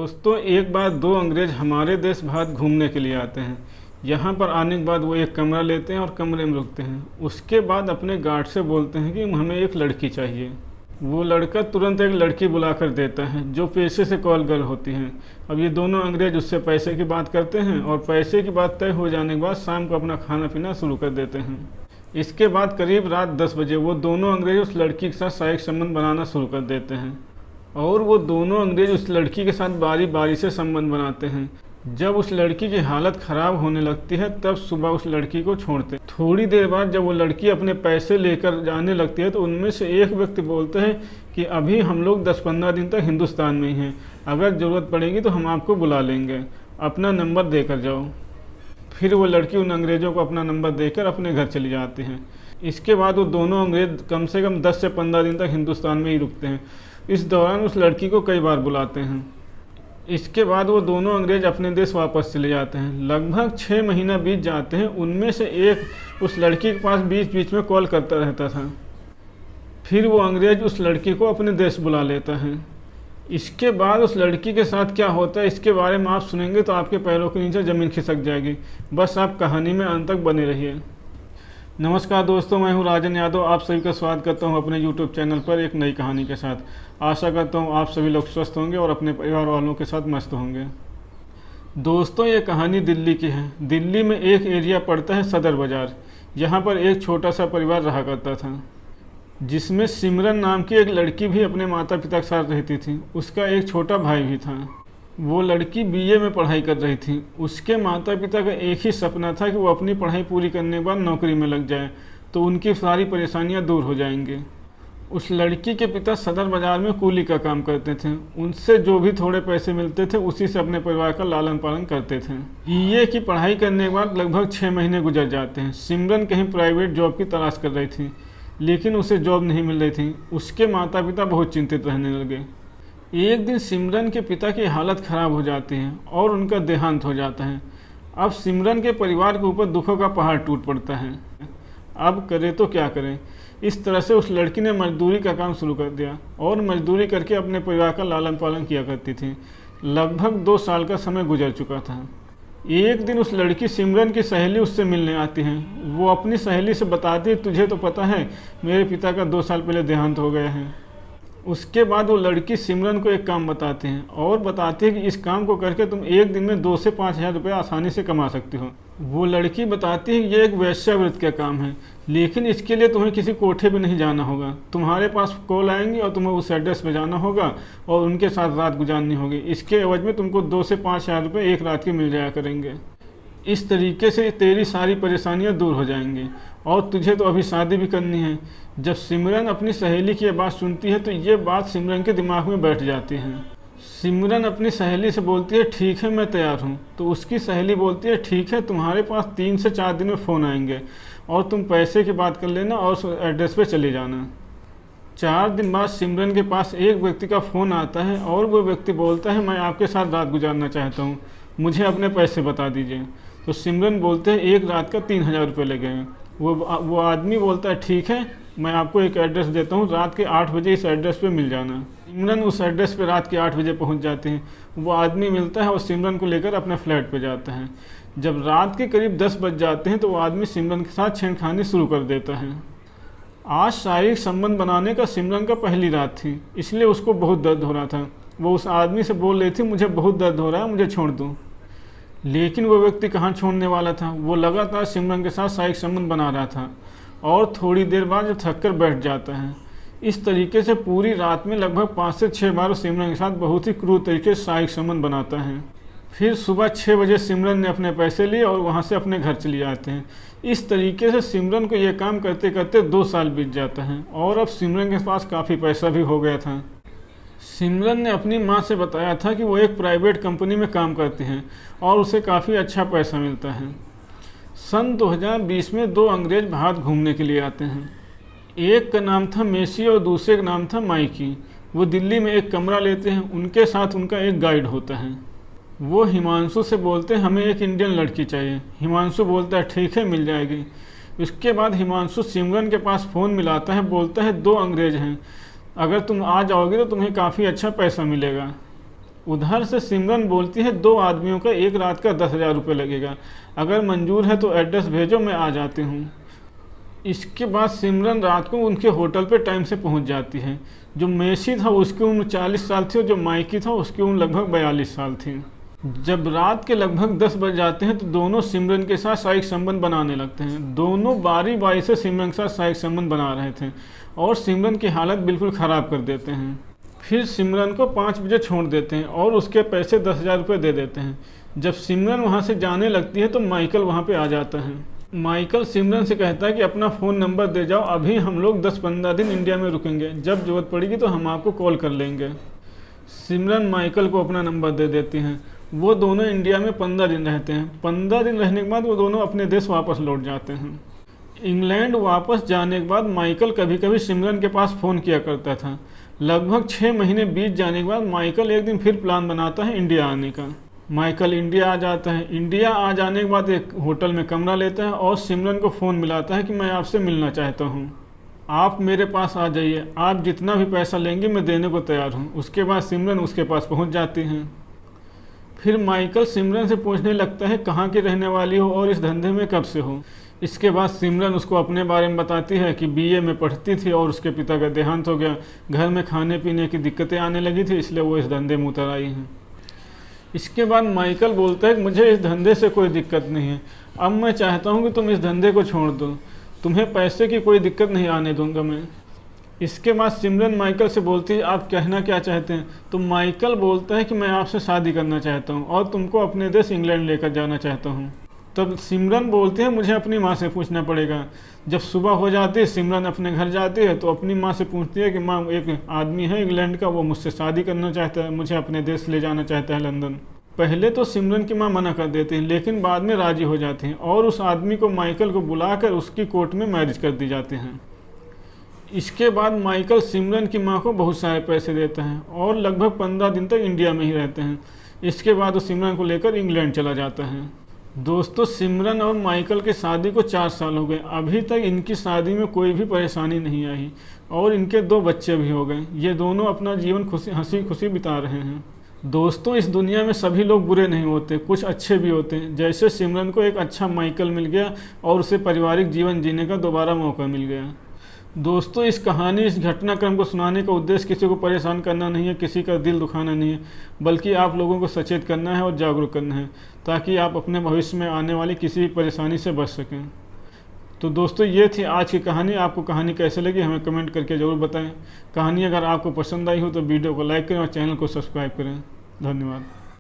दोस्तों, एक बार दो अंग्रेज हमारे देश भारत घूमने के लिए आते हैं। यहाँ पर आने के बाद वो एक कमरा लेते हैं और कमरे में रुकते हैं। उसके बाद अपने गार्ड से बोलते हैं कि हमें एक लड़की चाहिए। वो लड़का तुरंत एक लड़की बुलाकर देता है जो पेशे से कॉल गर्ल होती हैं। अब ये दोनों अंग्रेज उससे पैसे की बात करते हैं और पैसे की बात तय हो जाने के बाद शाम को अपना खाना पीना शुरू कर देते हैं। इसके बाद करीब रात 10 बजे वो दोनों अंग्रेज उस लड़की के साथ शारीरिक संबंध बनाना शुरू कर देते हैं और वो दोनों अंग्रेज उस लड़की के साथ बारी बारी से संबंध बनाते हैं। जब उस लड़की की हालत ख़राब होने लगती है तब सुबह उस लड़की को छोड़ते। थोड़ी देर बाद जब वो लड़की अपने पैसे लेकर जाने लगती है तो उनमें से एक व्यक्ति बोलते हैं कि अभी हम लोग 10-15 दिन तक हिंदुस्तान में ही हैं, अगर ज़रूरत पड़ेगी तो हम आपको बुला लेंगे, अपना नंबर देकर जाओ। फिर वो लड़की उन अंग्रेज़ों को अपना नंबर देकर अपने घर चली जाती हैं। इसके बाद वो दोनों अंग्रेज़ कम से कम 10 से 15 दिन तक हिंदुस्तान में ही रुकते हैं। इस दौरान उस लड़की को कई बार बुलाते हैं। इसके बाद वो दोनों अंग्रेज अपने देश वापस चले जाते हैं। लगभग 6 महीना बीत जाते हैं। उनमें से एक उस लड़की के पास बीच बीच में कॉल करता रहता था। फिर वो अंग्रेज उस लड़की को अपने देश बुला लेता है। इसके बाद उस लड़की के साथ क्या होता है इसके बारे में आप सुनेंगे तो आपके पैरों के नीचे ज़मीन खिसक जाएगी। बस आप कहानी में अंत तक बने रहिए। नमस्कार दोस्तों, मैं हूं राजन यादव। आप सभी का स्वागत करता हूं अपने YouTube चैनल पर एक नई कहानी के साथ। आशा करता हूं आप सभी लोग स्वस्थ होंगे और अपने परिवार वालों के साथ मस्त होंगे। दोस्तों, ये कहानी दिल्ली की है। दिल्ली में एक एरिया पड़ता है सदर बाज़ार। यहाँ पर एक छोटा सा परिवार रहा करता था जिसमें सिमरन नाम की एक लड़की भी अपने माता पिता के साथ रहती थी। उसका एक छोटा भाई भी था। वो लड़की BA में पढ़ाई कर रही थी। उसके माता पिता का एक ही सपना था कि वो अपनी पढ़ाई पूरी करने के बाद नौकरी में लग जाए तो उनकी सारी परेशानियां दूर हो जाएंगी। उस लड़की के पिता सदर बाज़ार में कूली का काम करते थे। उनसे जो भी थोड़े पैसे मिलते थे उसी से अपने परिवार का लालन पालन करते थे। BA की पढ़ाई करने के बाद लगभग 6 महीने गुजर जाते हैं। सिमरन कहीं प्राइवेट जॉब की तलाश कर रही थी लेकिन उसे जॉब नहीं मिल रही थी। उसके माता पिता बहुत चिंतित रहने लगे। एक दिन सिमरन के पिता की हालत ख़राब हो जाती है और उनका देहांत हो जाता है। अब सिमरन के परिवार के ऊपर दुखों का पहाड़ टूट पड़ता है। अब करे तो क्या करें। इस तरह से उस लड़की ने मजदूरी का काम शुरू कर दिया और मजदूरी करके अपने परिवार का लालन पालन किया करती थी। लगभग 2 साल का समय गुजर चुका था। एक दिन उस लड़की सिमरन की सहेली उससे मिलने आती है। वो अपनी सहेली से बताती है, तुझे तो पता है मेरे पिता का 2 साल पहले देहांत हो गया है। उसके बाद वो लड़की सिमरन को एक काम बताते हैं और बताती है कि इस काम को करके तुम एक दिन में 2 से 5 हज़ार रुपये आसानी से कमा सकती हो। वो लड़की बताती है ये एक वेश्यावृत्ति का काम है लेकिन इसके लिए तुम्हें किसी कोठे भी नहीं जाना होगा। तुम्हारे पास कॉल आएंगी और तुम्हें उस एड्रेस पे जाना होगा और उनके साथ रात गुजारनी होगी। इसके एवज में तुमको 2 से 5 हज़ार रुपये एक रात के मिल जाया करेंगे। इस तरीके से तेरी सारी परेशानियां दूर हो जाएंगी और तुझे तो अभी शादी भी करनी है। जब सिमरन अपनी सहेली की ये बात सुनती है तो ये बात सिमरन के दिमाग में बैठ जाती है। सिमरन अपनी सहेली से बोलती है, ठीक है मैं तैयार हूँ। तो उसकी सहेली बोलती है, ठीक है तुम्हारे पास 3 से 4 दिन में फ़ोन आएंगे और तुम पैसे की बात कर लेना और उस एड्रेस पे चले जाना। 4 दिन बाद सिमरन के पास एक व्यक्ति का फ़ोन आता है और वो व्यक्ति बोलता है, मैं आपके साथ रात गुजारना चाहता हूँ, मुझे अपने पैसे बता दीजिए। तो सिमरन बोलते हैं एक रात का 3,000 रुपये लगेंगे। वो आदमी बोलता है, ठीक है मैं आपको एक एड्रेस देता हूँ, रात के 8 बजे इस एड्रेस पे मिल जाना। सिमरन उस एड्रेस पे रात के 8 बजे पहुँच जाते हैं। वो आदमी मिलता है और सिमरन को लेकर अपने फ्लैट पे जाता है। जब रात के करीब 10 बज जाते हैं तो वो आदमी सिमरन के साथ छेड़खानी शुरू कर देता है। आज शारीरिक संबंध बनाने का सिमरन का पहली रात थी इसलिए उसको बहुत दर्द हो रहा था। वो उस आदमी से बोल रही थी, मुझे बहुत दर्द हो रहा है, मुझे छोड़ दो। लेकिन वो व्यक्ति कहाँ छोड़ने वाला था। वो लगातार सिमरन के साथ शारीरिक संबंध बना रहा था और थोड़ी देर बाद जो थक कर बैठ जाता है। इस तरीके से पूरी रात में लगभग 5 से 6 बार सिमरन के साथ बहुत ही क्रूर तरीके से शारीरिक संबंध बनाता है। फिर सुबह 6 बजे सिमरन ने अपने पैसे लिए और वहाँ से अपने घर चले जाते हैं। इस तरीके से सिमरन को ये काम करते करते 2 साल बीत जाता है और अब सिमरन के पास काफ़ी पैसा भी हो गया था। सिमरन ने अपनी माँ से बताया था कि वो एक प्राइवेट कंपनी में काम करते हैं और उसे काफ़ी अच्छा पैसा मिलता है। सन 2020 में 2 अंग्रेज भारत घूमने के लिए आते हैं। एक का नाम था मेसी और दूसरे का नाम था माइकी। वो दिल्ली में एक कमरा लेते हैं। उनके साथ उनका एक गाइड होता है। वो हिमांशु से बोलते हैं, हमें एक इंडियन लड़की चाहिए। हिमांशु बोलता है, ठीक है मिल जाएगी। उसके बाद हिमांशु सिमरन के पास फ़ोन मिलाता है, बोलता है 2 अंग्रेज हैं, अगर तुम आ जाओगे तो तुम्हें काफ़ी अच्छा पैसा मिलेगा। उधर से सिमरन बोलती है 2 आदमियों का एक रात का 10,000 रुपये लगेगा, अगर मंजूर है तो एड्रेस भेजो, मैं आ जाती हूँ। इसके बाद सिमरन रात को उनके होटल पे टाइम से पहुँच जाती है। जो मेसी था उसकी उम्र 40 साल थी और जो माइकी था उसकी उम्र लगभग 42 साल थी। जब रात के लगभग 10 बज जाते हैं तो दोनों सिमरन के साथ शारीरिक संबंध बनाने लगते हैं। दोनों बारी बारी से सिमरन के साथ शारीरिक संबंध बना रहे थे और सिमरन की हालत बिल्कुल ख़राब कर देते हैं। फिर सिमरन को 5 बजे छोड़ देते हैं और उसके पैसे 10,000 रुपये दे देते हैं। जब सिमरन वहाँ से जाने लगती है तो माइकल वहाँ पे आ जाता है। माइकल सिमरन से कहता है कि अपना फ़ोन नंबर दे जाओ, अभी हम लोग 10-15 दिन इंडिया में रुकेंगे, जब ज़रूरत पड़ेगी तो हम आपको कॉल कर लेंगे। सिमरन माइकल को अपना नंबर दे देती हैं। वो दोनों इंडिया में 15 दिन रहते हैं। 15 दिन रहने के बाद वो दोनों अपने देश वापस लौट जाते हैं। इंग्लैंड वापस जाने के बाद माइकल कभी कभी सिमरन के पास फ़ोन किया करता था। लगभग 6 महीने बीत जाने के बाद माइकल एक दिन फिर प्लान बनाता है इंडिया आने का। माइकल इंडिया आ जाता है। इंडिया आ जाने के बाद एक होटल में कमरा लेता है और सिमरन को फ़ोन मिलाता है कि मैं आपसे मिलना चाहता हूँ, आप मेरे पास आ जाइए, आप जितना भी पैसा लेंगे मैं देने को तैयार हूँ। उसके बाद सिमरन उसके पास पहुँच जाती हैं। फिर माइकल सिमरन से पूछने लगता है कहाँ की रहने वाली हो और इस धंधे में कब से हो। इसके बाद सिमरन उसको अपने बारे में बताती है कि बीए में पढ़ती थी और उसके पिता का देहांत हो गया, घर में खाने पीने की दिक्कतें आने लगी थी, इसलिए वो इस धंधे में उतर आई हैं। इसके बाद माइकल बोलता है कि मुझे इस धंधे से कोई दिक्कत नहीं है, अब मैं चाहता हूँ कि तुम इस धंधे को छोड़ दो, तुम्हें पैसे की कोई दिक्कत नहीं आने दूंगा मैं। इसके बाद सिमरन माइकल से बोलती है आप कहना क्या चाहते हैं। तो माइकल बोलता है कि मैं आपसे शादी करना चाहता हूँ और तुमको अपने देश इंग्लैंड लेकर जाना चाहता हूँ। तब सिमरन बोलती है मुझे अपनी माँ से पूछना पड़ेगा। जब सुबह हो जाती है सिमरन अपने घर जाती है तो अपनी माँ से पूछती है कि माँ एक आदमी है इंग्लैंड का, वो मुझसे शादी करना चाहता है, मुझे अपने देश ले जाना चाहता है लंदन। पहले तो सिमरन की माँ मना कर देती है लेकिन बाद में राजी हो जाती हैं और उस आदमी को माइकल को बुलाकर उसकी कोर्ट में मैरिज कर दी जाती हैं। इसके बाद माइकल सिमरन की माँ को बहुत सारे पैसे देता है और लगभग 15 दिन तक इंडिया में ही रहते हैं। इसके बाद वो सिमरन को लेकर इंग्लैंड चला जाता है। दोस्तों सिमरन और माइकल की शादी को 4 साल हो गए, अभी तक इनकी शादी में कोई भी परेशानी नहीं आई और इनके 2 बच्चे भी हो गए। ये दोनों अपना जीवन हंसी खुशी बिता रहे हैं। दोस्तों इस दुनिया में सभी लोग बुरे नहीं होते, कुछ अच्छे भी होते हैं। जैसे सिमरन को एक अच्छा माइकल मिल गया और उसे पारिवारिक जीवन जीने का दोबारा मौका मिल गया। दोस्तों इस कहानी, इस घटनाक्रम को सुनाने का उद्देश्य किसी को परेशान करना नहीं है, किसी का दिल दुखाना नहीं है, बल्कि आप लोगों को सचेत करना है और जागरूक करना है ताकि आप अपने भविष्य में आने वाली किसी भी परेशानी से बच सकें। तो दोस्तों ये थी आज की कहानी। आपको कहानी कैसे लगी हमें कमेंट करके ज़रूर बताएं। कहानी अगर आपको पसंद आई हो तो वीडियो को लाइक करें और चैनल को सब्सक्राइब करें। धन्यवाद।